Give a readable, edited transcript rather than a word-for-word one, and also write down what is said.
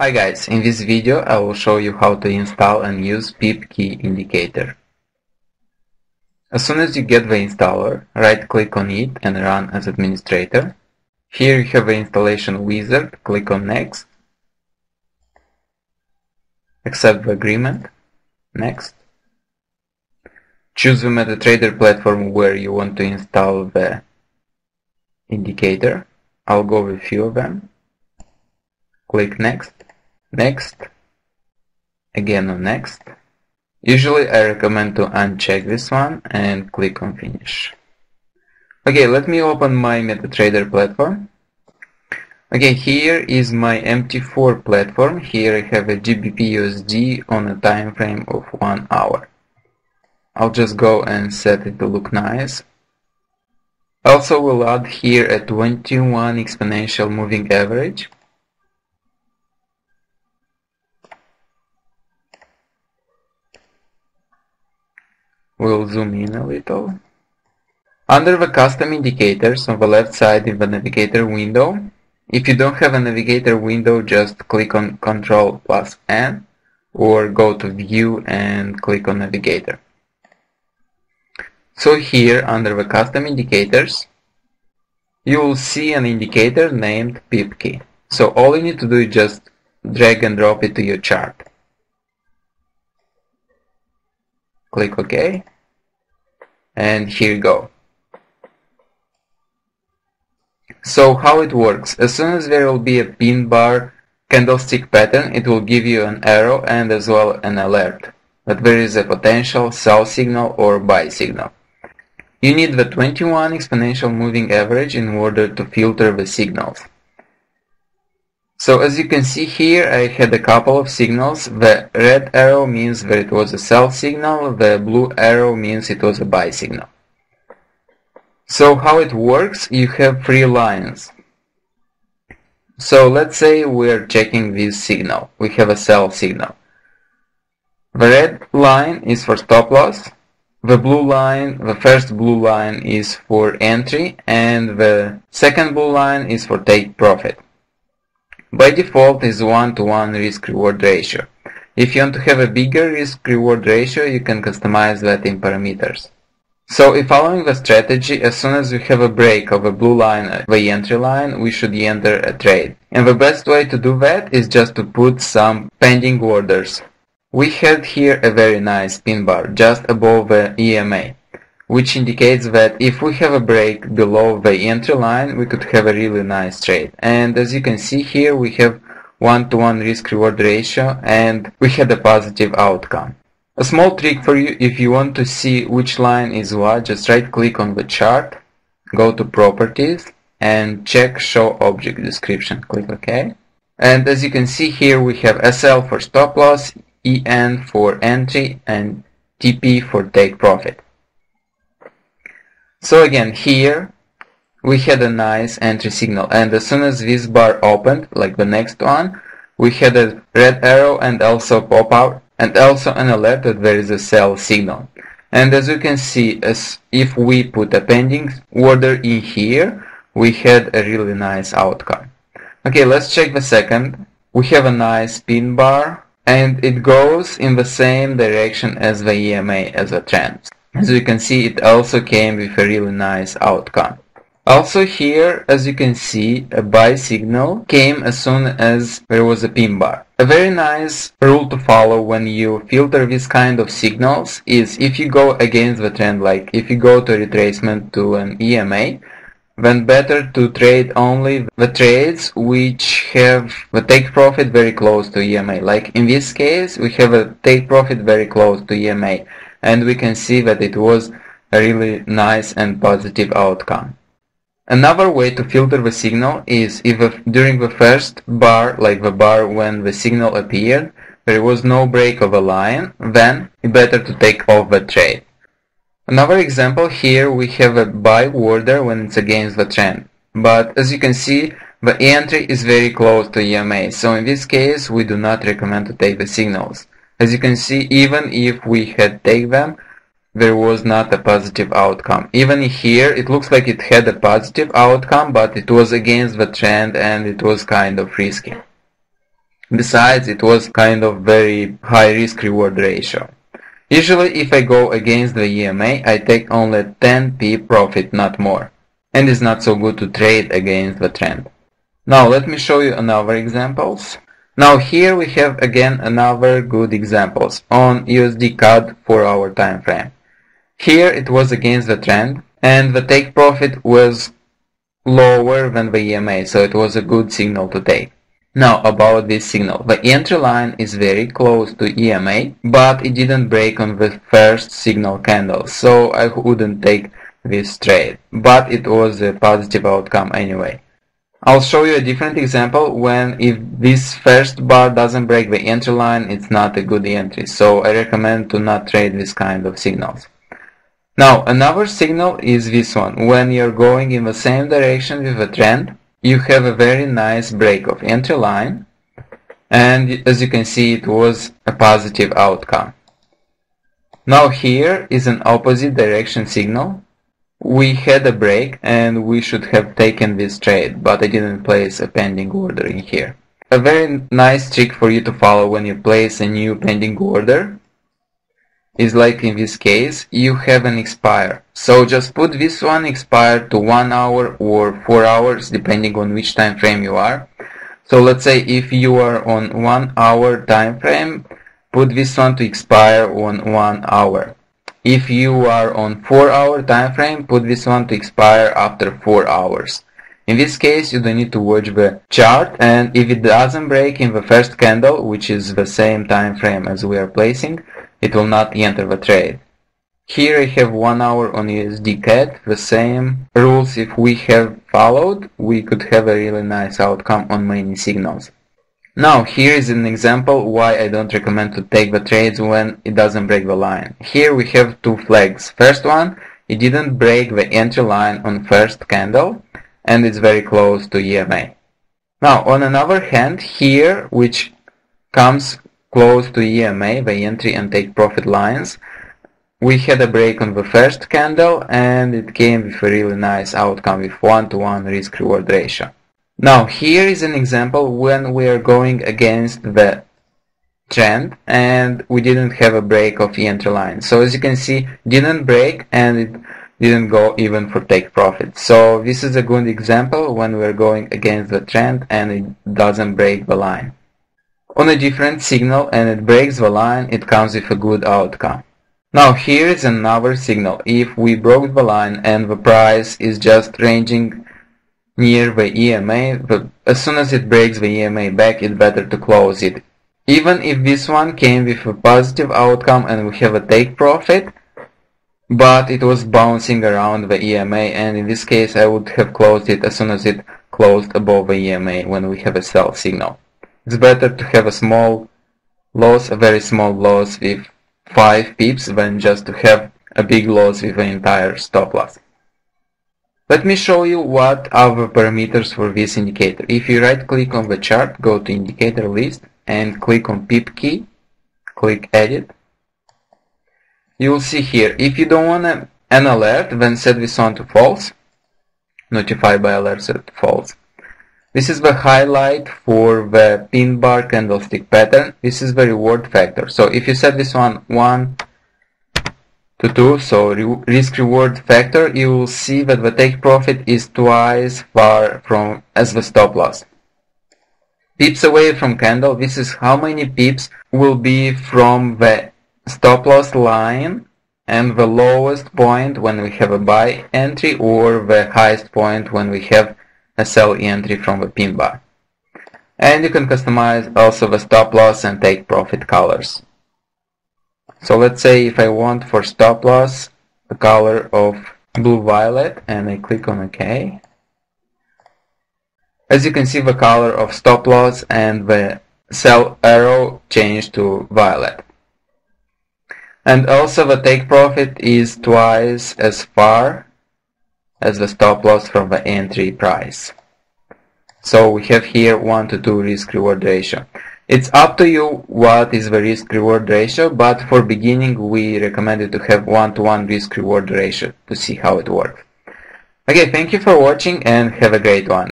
Hi guys, in this video I will show you how to install and use PipKey Indicator. As soon as you get the installer, right click on it and run as administrator. Here you have the installation wizard, click on next. Accept the agreement, next. Choose the MetaTrader platform where you want to install the indicator. I'll go with a few of them. Click next. Next, again on next. Usually I recommend to uncheck this one and click on finish. Okay, let me open my MetaTrader platform. Okay, here is my MT4 platform. Here I have a GBP USD on a time frame of 1 hour. I'll just go and set it to look nice. Also we'll add here a 21 exponential moving average. We'll zoom in a little. Under the custom indicators on the left side in the navigator window, if you don't have a navigator window, just click on Ctrl+N or go to view and click on navigator. So here under the custom indicators, you will see an indicator named PipKey. So all you need to do is just drag and drop it to your chart. Click OK, and here you go. So how it works: as soon as there will be a pin bar candlestick pattern, it will give you an arrow and as well an alert that there is a potential sell signal or buy signal. You need the 21 exponential moving average in order to filter the signals. So as you can see here, I had a couple of signals. The red arrow means that it was a sell signal, the blue arrow means it was a buy signal. So how it works, you have 3 lines. So let's say we're checking this signal. We have a sell signal. The red line is for stop loss. The blue line, the first blue line is for entry, and the second blue line is for take profit. By default is 1-to-1 risk-reward ratio. If you want to have a bigger risk-reward ratio, you can customize that in parameters. So if following the strategy, as soon as we have a break of a blue line, the entry line, we should enter a trade. And the best way to do that is just to put some pending orders. We had here a very nice pin bar just above the EMA, which indicates that if we have a break below the entry line, we could have a really nice trade. And as you can see here, we have 1-to-1 risk-reward ratio, and we had a positive outcome. A small trick for you: if you want to see which line is what, just right click on the chart, go to properties, and check show object description. Click OK. And as you can see here, we have SL for stop loss, EN for entry, and TP for take profit. So again, here we had a nice entry signal, and as soon as this bar opened, like the next one, we had a red arrow and also pop out, and also an alert that there is a sell signal. And as you can see, as if we put a pending order in here, we had a really nice outcome. Okay, let's check the second. We have a nice pin bar, and it goes in the same direction as the EMA as a trend. As you can see, it also came with a really nice outcome. Also here, as you can see, a buy signal came as soon as there was a pin bar. A very nice rule to follow when you filter this kind of signals is if you go against the trend, like if you go to retracement to an EMA, then better to trade only the trades which have the take profit very close to EMA. Like in this case, we have a take profit very close to EMA, and we can see that it was a really nice and positive outcome. Another way to filter the signal is if during the first bar, like the bar when the signal appeared, there was no break of a line, then it's better to take off the trade. Another example here, we have a buy order when it's against the trend. But as you can see, the entry is very close to EMA, so in this case we do not recommend to take the signals. As you can see, even if we had taken them, there was not a positive outcome. Even here, it looks like it had a positive outcome, but it was against the trend and it was kind of risky. Besides, it was kind of very high risk-reward ratio. Usually, if I go against the EMA, I take only 10p profit, not more. And it's not so good to trade against the trend. Now let me show you another examples. Now here we have again another good examples on USD CAD 4-hour time frame. Here it was against the trend and the take profit was lower than the EMA, so it was a good signal to take. Now about this signal, the entry line is very close to EMA, but it didn't break on the first signal candle, so I wouldn't take this trade, but it was a positive outcome anyway. I'll show you a different example when if this first bar doesn't break the entry line, it's not a good entry, so I recommend to not trade this kind of signals. Now another signal is this one. When you're going in the same direction with the trend, you have a very nice break of entry line, and as you can see it was a positive outcome. Now here is an opposite direction signal. We had a break and we should have taken this trade, but I didn't place a pending order in here. A very nice trick for you to follow when you place a new pending order is like in this case, you have an expire. So just put this one expire to 1 hour or 4 hours depending on which time frame you are. So let's say if you are on 1 hour time frame, put this one to expire on 1 hour. If you are on 4 hour time frame, put this one to expire after 4 hours. In this case, you don't need to watch the chart, and if it doesn't break in the first candle, which is the same time frame as we are placing, it will not enter the trade. Here I have 1 hour on USD CAD, the same rules if we have followed, we could have a really nice outcome on many signals. Now here is an example why I don't recommend to take the trades when it doesn't break the line. Here we have two flags. First one, it didn't break the entry line on first candle and it's very close to EMA. Now on another hand, here which comes close to EMA, the entry and take profit lines, we had a break on the first candle and it came with a really nice outcome with 1-to-1 risk-reward ratio. Now here is an example when we are going against the trend and we didn't have a break of the entry line. So as you can see, didn't break and it didn't go even for take profit. So this is a good example when we are going against the trend and it doesn't break the line. On a different signal and it breaks the line, it comes with a good outcome. Now here is another signal. If we broke the line and the price is just ranging near the EMA, but as soon as it breaks the EMA back, it's better to close it. Even if this one came with a positive outcome and we have a take profit, but it was bouncing around the EMA, and in this case I would have closed it as soon as it closed above the EMA when we have a sell signal. It's better to have a small loss, a very small loss with 5 pips than just to have a big loss with the entire stop loss. Let me show you what are the parameters for this indicator. If you right click on the chart, go to indicator list and click on PipKey, click edit. You will see here, if you don't want an alert, then set this on to false, notify by alert set to false. This is the highlight for the pin bar candlestick pattern. This is the reward factor. So if you set this one 1 to 2, so risk reward factor, you will see that the take profit is twice far from as the stop loss. Pips away from candle, this is how many pips will be from the stop loss line and the lowest point when we have a buy entry or the highest point when we have a sell entry from the pin bar. And you can customize also the stop loss and take profit colors. So let's say if I want for stop loss the color of blue violet and I click on OK. As you can see, the color of stop loss and the sell arrow changed to violet. And also the take profit is twice as far as the stop loss from the entry price. So we have here 1 to 2 risk reward ratio. It's up to you what is the risk reward ratio, but for beginning we recommend you to have 1 to 1 risk reward ratio to see how it works. Okay, thank you for watching and have a great one.